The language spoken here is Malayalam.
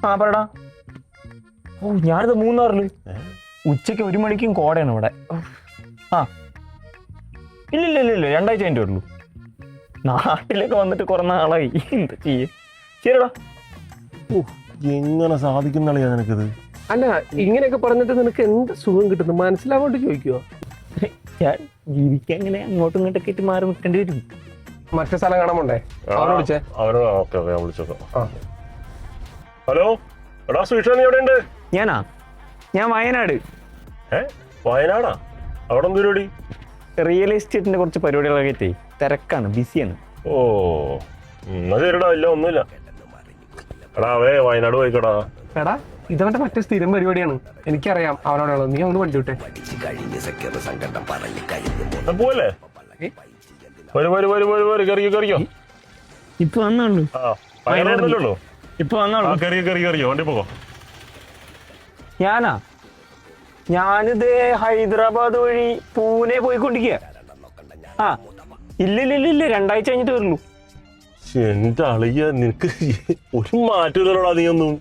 ആ പറടാ. ഓ ഞാനിത് മൂന്നാറില് ഉച്ചയ്ക്ക് 1 മണിക്കും കോടയാണ് ഇവിടെ. ആ ഇല്ല 2 ആഴ്ച കഴിഞ്ഞിട്ടേ ഉള്ളൂ. നാട്ടിലൊക്കെ വന്നിട്ട് കുറെ നാളായി. എന്താ ചെയ്യേ? ശരിടാ. എങ്ങനെ സാധിക്കുന്നളിയാ നിനക്കിത്? അല്ല, ഇങ്ങനെയൊക്കെ പറഞ്ഞിട്ട് നിനക്ക് എന്ത് സുഖം കിട്ടുന്നു മനസ്സിലാവോട്ട് ചോദിക്കുവോ? ഞാൻ ജീവിക്കാൻ ഇങ്ങനെ അങ്ങോട്ടും ഇങ്ങോട്ടൊക്കെ ആയിട്ട് മാറി നിൽക്കേണ്ടി വരും. മറ്റേ സ്ഥലം കാണാൻ പോണ്ടേ? അവരോട് വിളിച്ചേ. ഞാൻ വിളിച്ചോക്കാം. ഹലോ, എടാ സുഷ, നീ എവിടെ ഉണ്ട്? ഞാൻ വയനാട്. വയനാടാ? അവിടെ എന്ത് പരിപാടി? റിയൽ എസ്റ്റേറ്റിന്റെ കുറച്ച് പരിപാടികളൊക്കെ ആയിട്ടേ തിരക്കാണ്, ബിസിയാണ്. ഓ എന്നാ ശരിടാ. ഇല്ല ഒന്നുമില്ല. എടാ വയനാട് പോയിക്കടാ. എടാ ഇതവന്റെ മറ്റേ സ്ഥിരം പരിപാടിയാണ്, എനിക്കറിയാം അവനോടുള്ളത്. നീ ഒന്ന് വണ്ടി വിട്ടെ. പോവല്ലേ? കറിയോ ഇപ്പൊ വന്നുള്ളൂ. വയനാട്ടിലല്ലോ. ഇപ്പൊ വന്നോളൂ. കറിയോ വണ്ടി പോകോ. ഞാനിത് ഹൈദരാബാദ് വഴി പൂനെ പോയിക്കൊണ്ടിരിക്കുക. ആ ഇല്ല 2 ആഴ്ച കഴിഞ്ഞിട്ട് വരുള്ളൂ. എന്റെ അളിയ, നിനക്ക് ഒരു മാറ്റമില്ലല്ലോടാ നീ ഒന്നും.